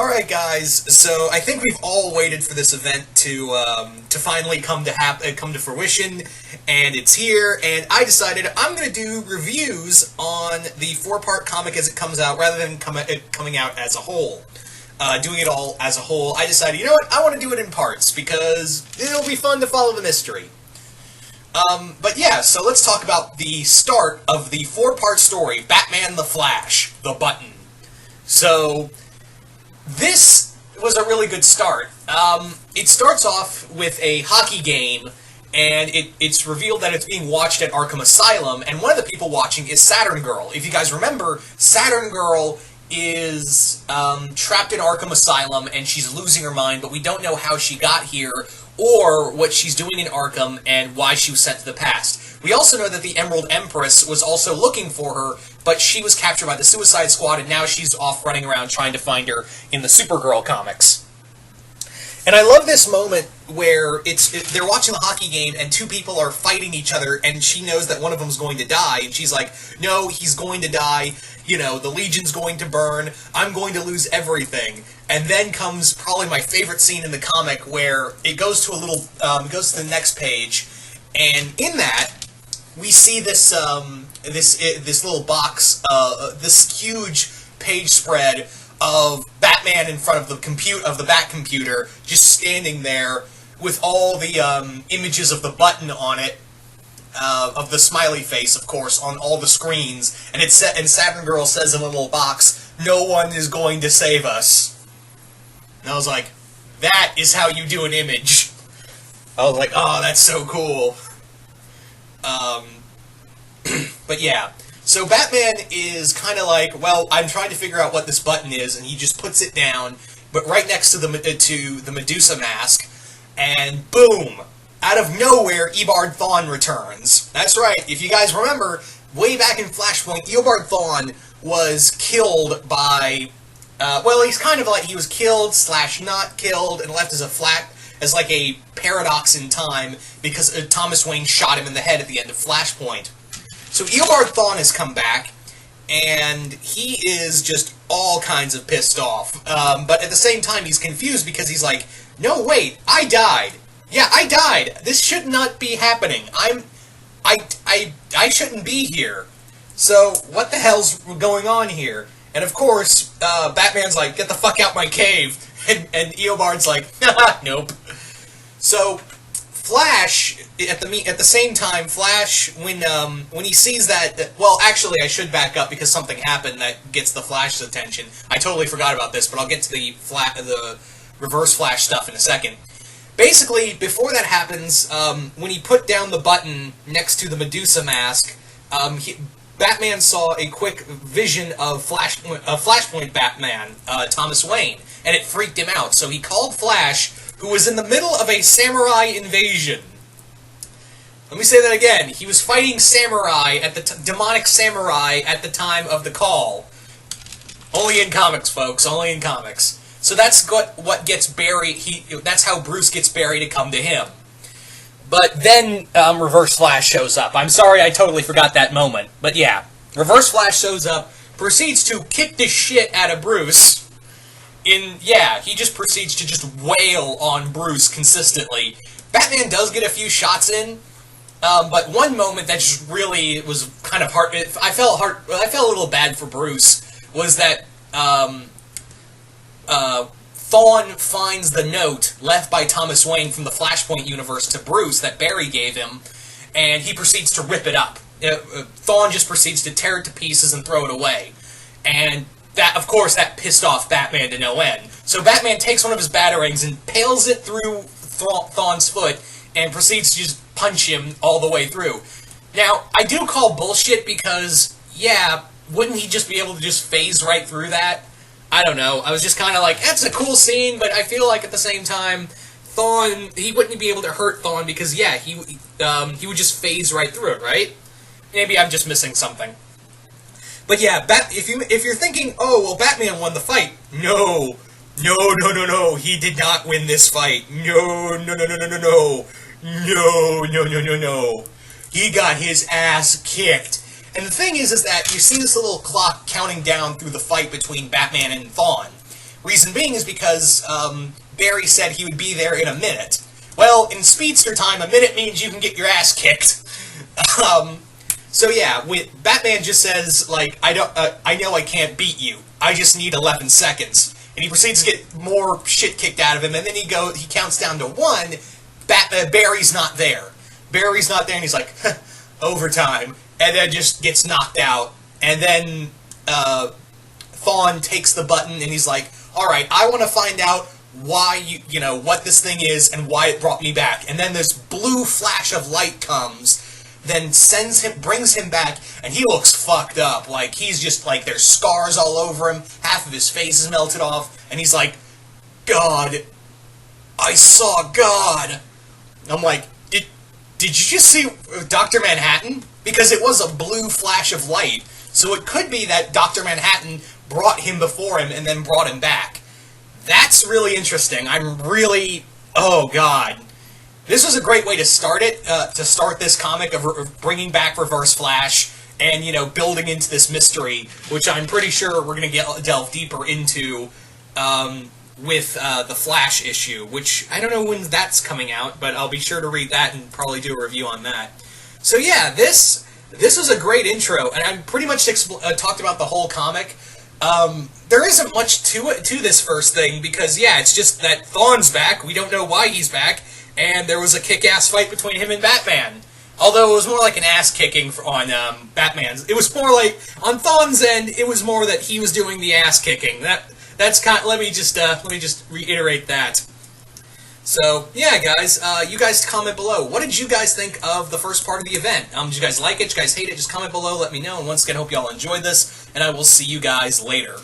Alright guys, so I think we've all waited for this event to finally come to fruition, and it's here, and I decided I'm going to do reviews on the 4-part comic as it comes out, rather than coming out as a whole. Doing it all as a whole, I decided, you know what, I want to do it in parts, because it'll be fun to follow the mystery. But yeah, so let's talk about the start of the 4-part story, Batman the Flash, The Button. So, this was a really good start. It starts off with a hockey game, and it's revealed that it's being watched at Arkham Asylum, and one of the people watching is Saturn Girl. If you guys remember, Saturn Girl is trapped in Arkham Asylum, and she's losing her mind, but we don't know how she got here, or what she's doing in Arkham, and why she was sent to the past. We also know that the Emerald Empress was also looking for her, but she was captured by the Suicide Squad, and now she's off running around trying to find her in the Supergirl comics. And I love this moment where they're watching the hockey game, and two people are fighting each other, and she knows that one of them's going to die, and she's like, no, he's going to die, you know, the Legion's going to burn, I'm going to lose everything. And then comes probably my favorite scene in the comic, where it goes to goes to the next page, and in that, we see this little box, this huge page spread of Batman in front of the Bat computer, just standing there with all the images of the Button on it, of the smiley face, of course, on all the screens, and and Saturn Girl says in a little box, "No one is going to save us." And I was like, that is how you do an image. I was like, oh, that's so cool. But yeah, so Batman is kind of like, well, I'm trying to figure out what this button is, and he just puts it down, but right next to the Medusa mask, and boom! Out of nowhere, Eobard Thawne returns. That's right, if you guys remember, way back in Flashpoint, Eobard Thawne was killed by, well, he's kind of like, he was killed / not killed, and left as like a paradox in time, because Thomas Wayne shot him in the head at the end of Flashpoint. So Eobard Thawne has come back, and he is just all kinds of pissed off. But at the same time, he's confused because he's like, no, wait, I died. Yeah, I died. This should not be happening. I shouldn't be here. So, what the hell's going on here? And of course, Batman's like, get the fuck out my cave. And Eobard's like, nope. So, Flash, at the same time, Flash, when he sees that, well, actually, I should back up because something happened that gets the Flash's attention. I totally forgot about this, but I'll get to the Reverse Flash stuff in a second. Basically, before that happens, when he put down the button next to the Medusa mask, Batman saw a quick vision of Flashpoint Batman, Thomas Wayne, and it freaked him out. So he called Flash, who was in the middle of a samurai invasion. Let me say that again. He was fighting samurai, demonic samurai, at the time of the call. Only in comics, folks. Only in comics. So that's what gets Barry. That's how Bruce gets Barry to come to him. But then Reverse Flash shows up. I'm sorry, I totally forgot that moment. But yeah, Reverse Flash shows up, proceeds to kick the shit out of Bruce. He just proceeds to just wail on Bruce consistently. Batman does get a few shots in, but one moment that just really was kind of hard. I felt a little bad for Bruce. Was that Thawne finds the note left by Thomas Wayne from the Flashpoint universe to Bruce that Barry gave him, and he proceeds to rip it up. Thawne just proceeds to tear it to pieces and throw it away. And that, of course, that pissed off Batman to no end. So Batman takes one of his batarangs and impales it through Thawne's foot and proceeds to just punch him all the way through. Now, I do call bullshit because, yeah, wouldn't he just be able to just phase right through that? I don't know. I was just kind of like, that's a cool scene, but I feel like at the same time, Thawne, he wouldn't be able to hurt Thawne because, yeah, he would just phase right through it, right? Maybe I'm just missing something. But yeah, if you're thinking, oh, well, Batman won the fight. No, he did not win this fight. No. He got his ass kicked. And the thing is that you see this little clock counting down through the fight between Batman and Thawne. Reason being is because Barry said he would be there in a minute. Well, in speedster time, a minute means you can get your ass kicked. So yeah, Batman just says, like, I know I can't beat you. I just need 11 seconds. And he proceeds to get more shit kicked out of him, and then he counts down to 1. Barry's not there. Barry's not there, and he's like, overtime. And then just gets knocked out. And then Thawne takes the button, and he's like, alright, I want to find out why what this thing is and why it brought me back. And then this blue flash of light comes, then brings him back, and he looks fucked up. Like, he's just, like, there's scars all over him, half of his face is melted off, and he's like, God, I saw God. I'm like, did you just see Dr. Manhattan? Because it was a blue flash of light, so it could be that Dr. Manhattan brought him before him and then brought him back. That's really interesting. Oh God. This was a great way to start it, to start this comic of bringing back Reverse Flash and, building into this mystery, which I'm pretty sure we're going to delve deeper into with the Flash issue, which I don't know when that's coming out, but I'll be sure to read that and probably do a review on that. So yeah, this was a great intro, and I pretty much talked about the whole comic. There isn't much to this first thing, because yeah, it's just that Thawne's back, we don't know why he's back, and there was a kick-ass fight between him and Batman. Although it was more like an ass-kicking on Batman's. It was more like, on Thawne's end, it was more that he was doing the ass-kicking. That's kind. Let me just reiterate that. So yeah, guys, you guys comment below. What did you guys think of the first part of the event? Did you guys like it? Did you guys hate it? Just comment below. Let me know. And once again, hope you all enjoyed this, and I will see you guys later.